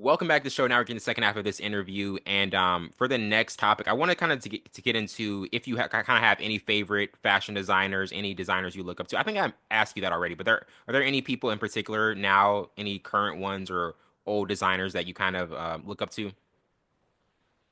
Welcome back to the show. Now we're getting the second half of this interview, and for the next topic, I want to kind of to get into if you kind of have any favorite fashion designers, any designers you look up to. I think I asked you that already, but are there any people in particular now, any current ones or old designers that you kind of look up to?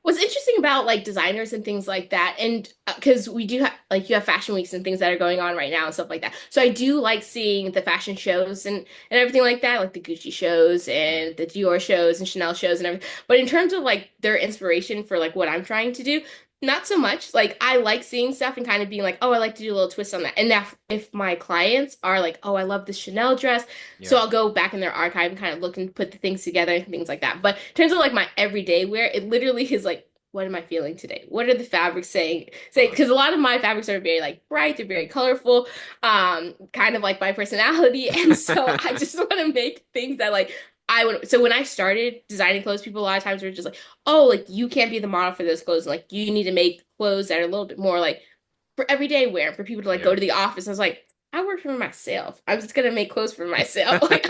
What's interesting about like designers and things like that, and because we do have like you have fashion weeks and things that are going on right now and stuff like that. So I do like seeing the fashion shows and everything like that, like the Gucci shows Mm, and the Dior shows and Chanel shows and everything. But in terms of like their inspiration for like what I'm trying to do, not so much. Like I like seeing stuff and kind of being like, oh, I like to do a little twist on that. And that if my clients are like, oh, I love this Chanel dress, so yeah, I'll go back in their archive and kind of look and put the things together and things like that. But in terms of like my everyday wear, it literally is like, what am I feeling today? What are the fabrics saying? Say, because a lot of my fabrics are very like bright, they're very colorful, kind of like my personality. And so I just want to make things that like I would. So when I started designing clothes, people a lot of times were just like, oh, like you can't be the model for those clothes. And, like you need to make clothes that are a little bit more like for everyday wear, for people to like go yeah. to the office. I was like, I work for myself. I'm just gonna make clothes for myself. Like,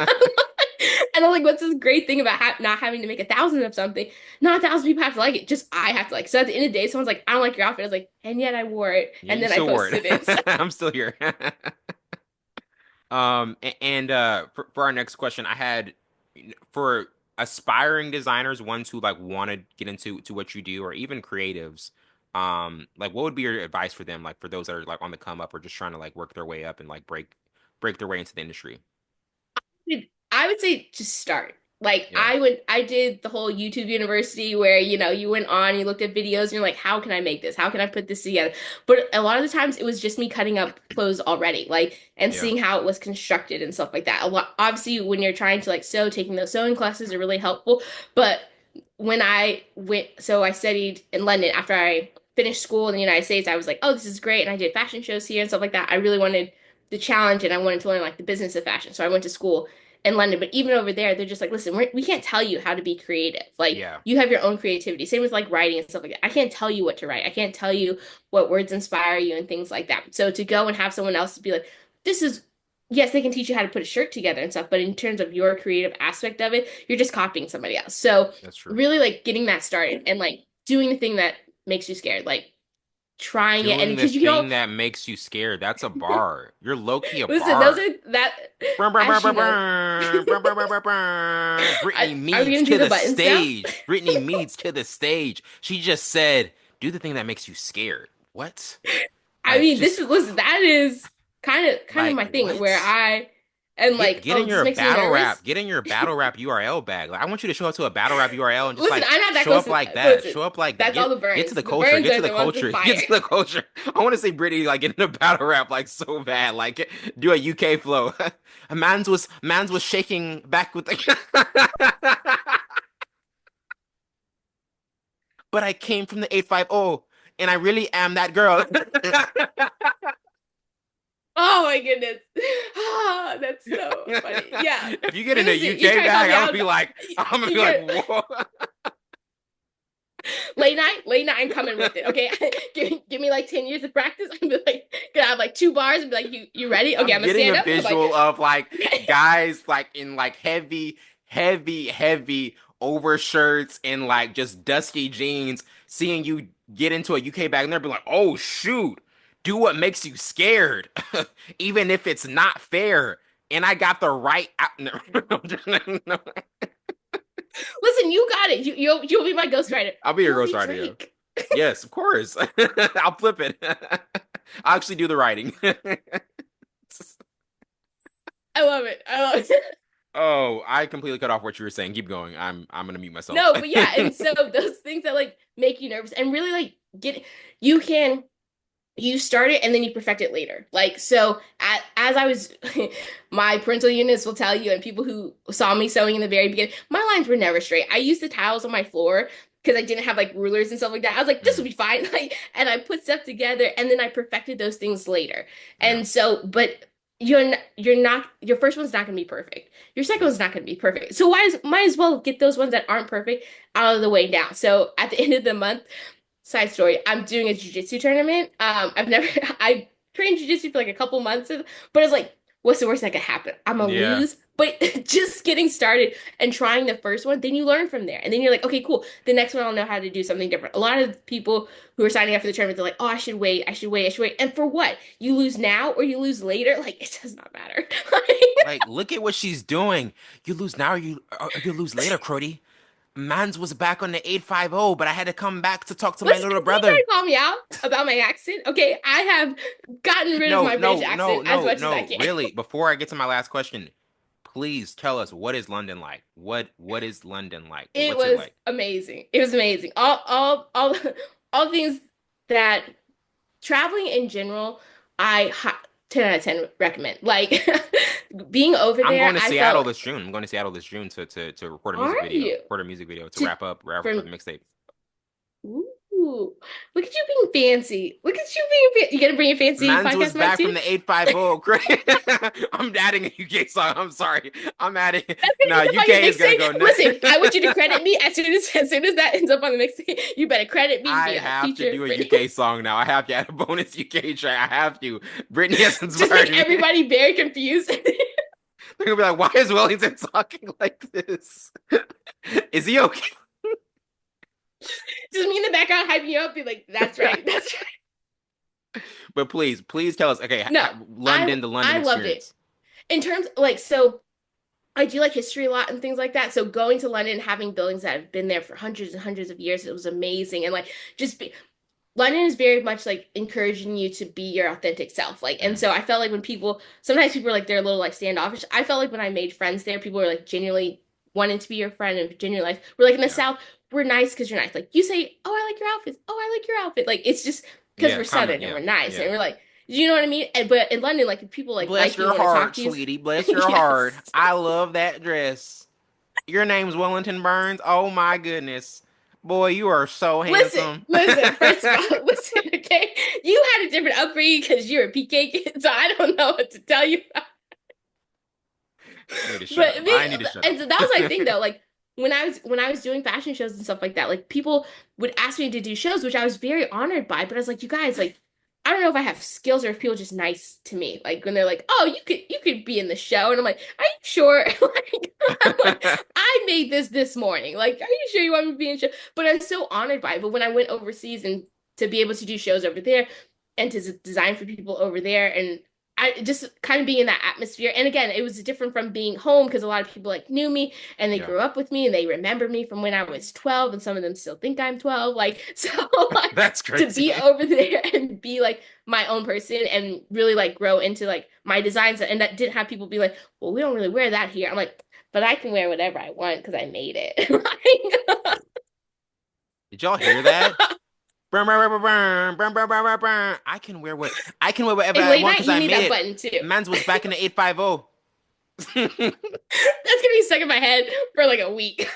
and I'm like, what's this great thing about not having to make 1,000 of something? Not 1,000 people have to like it. Just I have to like. So at the end of the day, someone's like, I don't like your outfit. I was like, and yet I wore it, Yeah, and you then I still wore posted it. So it. I'm still here. And for our next question, I had for aspiring designers, ones who like want to get into what you do, or even creatives, like what would be your advice for them, like for those that are like on the come up or just trying to like work their way up and like break their way into the industry? I would say just start. Like Yeah, I did the whole YouTube University where, you went on, you looked at videos and you're like, how can I make this? How can I put this together? But a lot of the times it was just me cutting up clothes already, like, and yeah, seeing how it was constructed and stuff like that. A lot, obviously, when you're trying to like sew, taking those sewing classes are really helpful. But when I went, so I studied in London after I finished school in the United States, I was like, oh, this is great. And I did fashion shows here and stuff like that. I really wanted the challenge and I wanted to learn like the business of fashion. So I went to school in London. But even over there, they're just like, listen, we can't tell you how to be creative. Like yeah. you have your own creativity. Same with like writing and stuff like that. I can't tell you what to write. I can't tell you what words inspire you and things like that. So to go and have someone else to be like, this is, yes, they can teach you how to put a shirt together and stuff, but in terms of your creative aspect of it, you're just copying somebody else. So That's true. really like getting that started and like doing the thing that makes you scared, like trying it. And Doing the because you can thing all that makes you scared. That's a bar. You're low key a listen, those bar. are that, Brr, brr, brr, as brr, you know, brr. Brr, brr, brr, brr, brr. Brittney are we Meads gonna do to the the buttons now? stage. Brittney Meads to the stage. She just said, "Do the thing that makes you scared." What? I Like, mean, just listen, that is kind of like my thing where what? I am like, Get oh, in this your makes me battle nervous. rap. Get in your battle rap URL bag. Like, I want you to show up to a battle rap URL and just Listen, like I'm not that show close up to like that. listen. Show up like that. That's all the Get to burns. the The culture. burns Get to are the the ones culture. with Get fire. to the culture. I want to see Brittany like get in a battle rap like so bad. Like do a UK flow. A man's was shaking back with the but I came from the 850 and I really am that girl. Oh my goodness. Ah, that's so funny. Yeah. If you get in a Listen, you UK try to call bag, me out. I'm gonna be like, You're whoa. late night, I'm coming with it. Okay, give me like 10 years of practice. I'm be like, gonna have like 2 bars and be like, you ready? Okay, I'm I'm gonna getting a stand up. I'm like, visual of like okay. guys like in like heavy overshirts and like just dusty jeans, seeing you get into a UK bag and they're be like, oh shoot, do what makes you scared, even if it's not fair. And I got the right out. No. Listen, you got it. You'll be my ghostwriter. I'll be your You'll be ghostwriter, yo. Drake. Yes, of course. I'll flip it. I'll actually do the writing. I love it. I love it. Oh, I completely cut off what you were saying. Keep going. I'm gonna mute myself. No, but yeah, and so those things that like make you nervous and really like get you can you start it and then you perfect it later. Like so as I was my parental units will tell you and people who saw me sewing in the very beginning, my lines were never straight. I used the tiles on my floor because I didn't have like rulers and stuff like that. I was like, this will Mm, be fine. Like, and I put stuff together and then I perfected those things later. yeah, And so, but you're not your first one's not gonna be perfect. Your second yeah. one's not gonna be perfect. So might as well get those ones that aren't perfect out of the way now. So at the end of the month, side story, I'm doing a jiu-jitsu tournament. I trained jiu-jitsu for like a couple months, but it's like, what's the worst that could happen? I'm gonna Yeah. lose, But just getting started and trying the first one, then you learn from there. And then you're like, okay, cool. The next one I'll know how to do something different. A lot of people who are signing up for the tournament, they're like, oh, I should wait, I should wait, I should wait. And for what? You lose now or you lose later? Like, it does not matter. Like, look at what she's doing. You lose now or you lose later, Crody. Mans was back on the 850, but I had to come back to talk to my Listen, little you trying brother. to call me out about my accent? Okay, I have gotten rid of No, my British no, no, accent as no, much as I no. can. Really, before I get to my last question, please tell us what is London like? What is London like? It What's it was like? amazing. It was amazing. All things that traveling in general, I 10 out of 10 recommend. Like being over I'm there, going to I Seattle felt, this June. I'm going to Seattle this June to record a are music video. you? Record a music video to To wrap up for from the mixtape. Ooh, look at you being fancy. Look at you being You gonna bring a fancy Mans was podcast mic back from too? the 850. I'm adding a UK song. I'm sorry. I'm adding. That's gonna No, end up on your UK is gonna mixtape. go Listen, I want you to next. credit me as soon as that ends up on the mixtape. You better credit me I being like have to feature do a Brittany. UK song now. I have to add a bonus UK track. I have to. Brittany has Just inspired make me. everybody very confused. They're gonna be like, "Why is Wellington talking like this? Is he okay?" Just me in the background hyping you up, be like, that's right, that's right. But please, please tell us. Okay, No, London, the London I loved it. experience. In terms like so I do like history a lot and things like that. So going to London, having buildings that have been there for hundreds and hundreds of years, it was amazing. And like just be, London is very much like encouraging you to be your authentic self. Like, and Mm, so I felt like when people, sometimes people are like, they're a little like standoffish. I felt like when I made friends there, people were like genuinely wanting to be your friend and genuinely like, we're like in the yeah, South, we're nice because you're nice. Like you say, oh, I like your outfits. Oh, I like your outfit. Like it's just because yeah, we're common, Southern and yeah, we're nice and yeah. we're like, you know what I mean? And, but in London, like if people like Bless you your and want to talk heart, to you, sweetie. Bless your heart. yes. I love that dress. Your name's Wellington Burns. Oh my goodness, boy, you are so Listen, handsome. listen. First of all, listen. Okay, you had a different upbringing because you're a PK kid, so I don't know what to tell you. I need to shut But up. me, I need to shut and up. so that was my thing though. Like when I was doing fashion shows and stuff like that, like people would ask me to do shows, which I was very honored by. But I was like, you guys, like, I don't know if I have skills or if people are just nice to me. Like when they're like, oh, you could be in the show, and I'm like, are you sure? Like I'm like, I made this morning. Like, are you sure you want me to be in the show? But I'm so honored by it. But when I went overseas and to be able to do shows over there and to design for people over there and I just kind of being in that atmosphere. And again, it was different from being home because a lot of people like knew me and they Yeah, grew up with me and they remember me from when I was 12 and some of them still think I'm 12. Like, so like that's to be crazy. over there and be like my own person and really like grow into like my designs and that didn't have people be like, well, we don't really wear that here. I'm like, but I can wear whatever I want because I made it. Did y'all hear that? Burn, burn, burn, burn, burn, burn, burn, burn, burn. I can wear whatever And I late want night, because you I need made that it. button too. Mans was back in the 850. That's gonna be stuck in my head for like a week.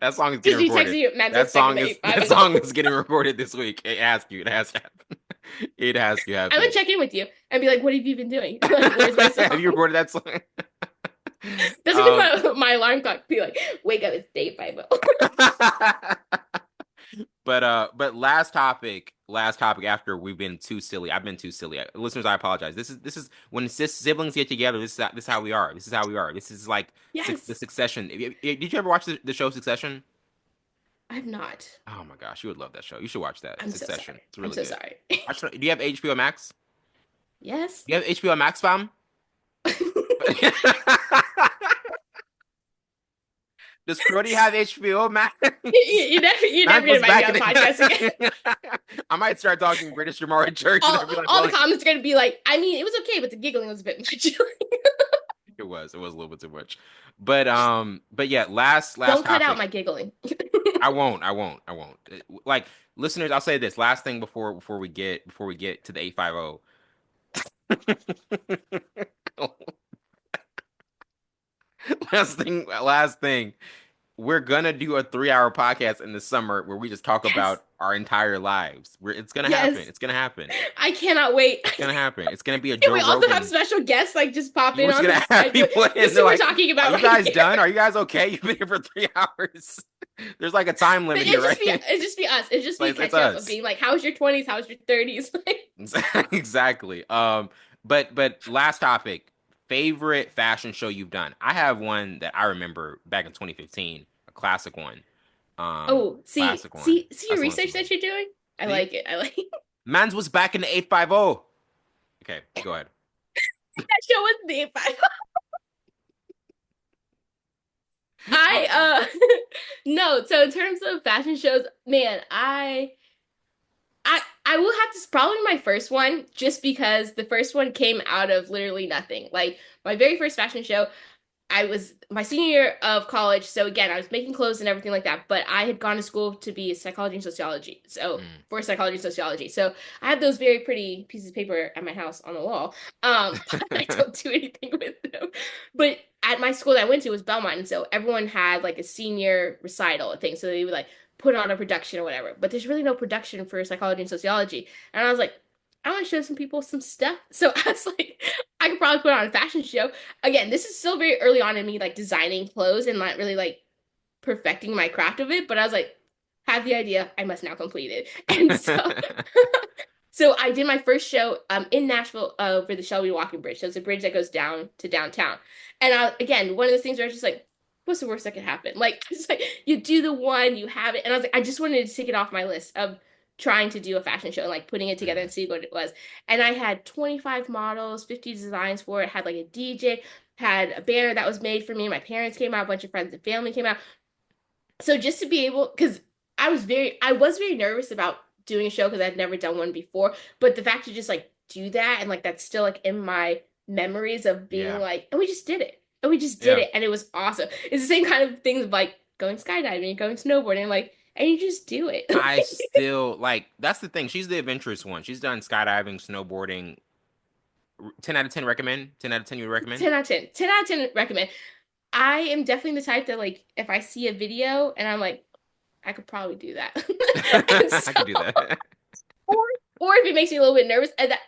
That song is getting Just be texting recorded. you, Matt's was stuck in the That 850. song is getting recorded this week. It has to. It has to happen. It has to I'm gonna happen. check in with you and be like, "What have you been doing? Like, where's my Have you song?" recorded that song? That's Um, gonna be my alarm clock. Be like, "Wake up! It's day 50." but last topic after we've been too silly. I've been too silly. Listeners, I apologize. This is when siblings get together. This is how we are. This is how we are. This is like the Yes, Succession. Did you ever watch the show Succession? I've not. Oh my gosh, you would love that show. You should watch that. I'm so Succession. sorry. It's I'm really so good. sorry. Do you have HBO Max? Yes. Do you have HBO Max, fam? Does Crody have HBO Max? You're Man never gonna was invite me back on in a podcast again. it. I might start talking British tomorrow at church, and I'll be like, All "Well, the comments are gonna be like, I mean, it was okay, but the giggling was a bit much. it was a little bit too much." But yeah, last Don't cut out topic. my giggling. I won't. Like listeners, I'll say this last thing before we get to the 850. Last thing. We're gonna do a 3 hour podcast in the summer where we just talk Yes. about our entire lives. It's gonna happen. Yes. It's gonna happen. I cannot wait. It's gonna happen. It's gonna be a Can Joe we also have Rogan. special guests like just pop in We're just on gonna this? have people in. This is They're what we're like, talking "Are about you right guys here. done? Are you guys okay? You've been here for 3 hours." There's like a time But limit here, right? it'd just be us. It'd just be Like it's catching up of us. being like, how's your 20s? How's your 30s? Exactly. But last topic. favorite fashion show you've done. I have one that I remember back in 2015, a classic one. Oh, see, Classic one. see, see your That's the one that's research about. that you're doing? I See, like it. I like it. Mans was back in the 850. Okay, go ahead. That show was the I no, so in terms of fashion shows, man, I will have to probably my first one just because the first one came out of literally nothing. Like my very first fashion show, I was my senior year of college, so again, I was making clothes and everything like that, but I had gone to school to be psychology and sociology. So Mm. for psychology and sociology. So I have those very pretty pieces of paper at my house on the wall. But I don't do anything with them. But at my school that I went to was Belmont, and so everyone had like a senior recital thing. So they would like put on a production or whatever. But there's really no production for psychology and sociology. And I was like, I want to show some people some stuff. So I was like, I could probably put on a fashion show. Again, this is still very early on in me like designing clothes and not really like perfecting my craft of it, but I was like, have the idea, I must now complete it. And so so I did my first show in Nashville over the Shelby Walking Bridge. So it's a bridge that goes down to downtown. And again, one of those things where I was just like, what's the worst that could happen? Like it's like you do the one, you have it. And I was like, I just wanted to take it off my list of trying to do a fashion show and like putting it together and Mhm. see what it was. And I had 25 models, 50 designs for it, had like a DJ, had a banner that was made for me. My parents came out, a bunch of friends and family came out. So just to be able, because I was very nervous about doing a show because I'd never done one before. But the fact to just like do that and like that's still like in my memories of being Yeah, like, and we just did it. And we just did yeah. it. And it was awesome. It's the same kind of things of like going skydiving, going snowboarding, like, and you just do it. I still like that's the thing. She's the adventurous one. She's done skydiving, snowboarding. 10 out of 10 recommend. 10 out of 10 you would recommend? 10 out of 10. 10 out of 10 recommend. I am definitely the type that like if I see a video and I'm like, I could probably do that. And I so could do that. or or if it makes me a little bit nervous, and that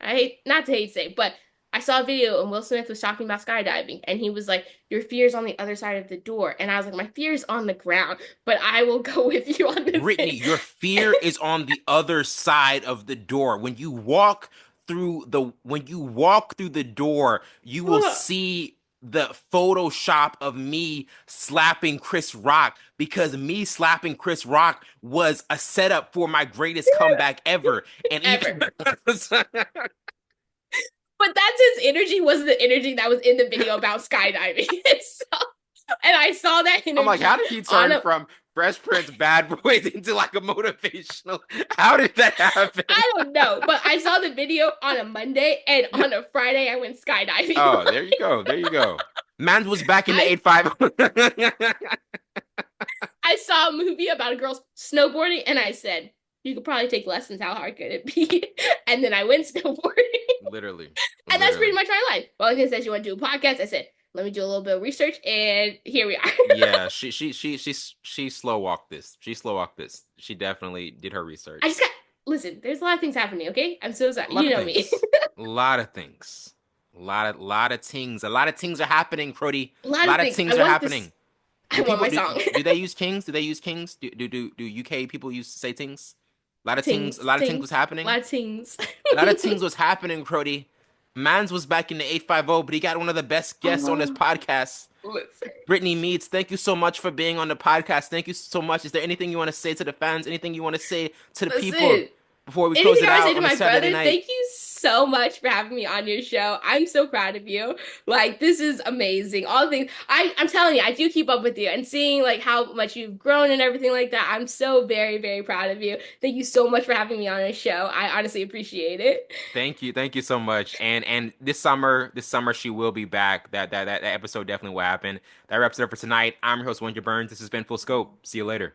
I hate not to hate to say, but I saw a video and Will Smith was talking about skydiving and he was like, your fear's on the other side of the door. And I was like, my fear's on the ground, but I will go with you on the thing. Brittney, your fear is on the other side of the door. When you walk through the door, you will see the Photoshop of me slapping Chris Rock because me slapping Chris Rock was a setup for my greatest comeback ever. And Ever. even But that's his energy was the energy that was in the video about skydiving. And I saw that I'm like, how energy did he on turn a from Fresh Prince Bad Boys into like a motivational? How did that happen? I don't know, but I saw the video on a Monday and on a Friday I went skydiving. Oh, there you go. There you go. Mans was back in the I 850. I saw a movie about a girl snowboarding and I said, you could probably take lessons. How hard could it be? And then I went snowboarding. Literally. And that's pretty Literally. much my life. Wellington says you want to do a podcast. I said, let me do a little bit of research and here we are. Yeah, she slow walked this. She slow walked this. She definitely did her I research. just got listen, there's a lot of things happening, okay? I'm so sorry. A lot You of know me. things. A lot of things. A lot of things. A lot of things are happening, Crody. A A lot of lot of things. I things are want this happening. I want my song. Do they use kings? Do they use kings? Do UK people use say things? A Tings, lot of things was things, a happening. lot of things. A lot of things was happening, Crody. Mans was back in the 850, but he got one of the best guests on this Oh, podcast. listen. Brittney Meads, thank you so much for being on the podcast. Thank you so much. Is there anything you want to say to the fans? Anything you want to say to the people Listen, before we close anything it I would say out to on a my Saturday brother, night? thank you so much for having me on your show. I'm so proud of you. Like this is amazing. All the things I'm telling you, I do keep up with you and seeing like how much you've grown and everything like that. I'm so very, very proud of you. Thank you so much for having me on your show. I honestly appreciate it. Thank you so much. And this summer she will be back. That episode definitely will happen. That wraps it up for tonight. I'm your host, Winter Burns. This has been Full Scope. See you later.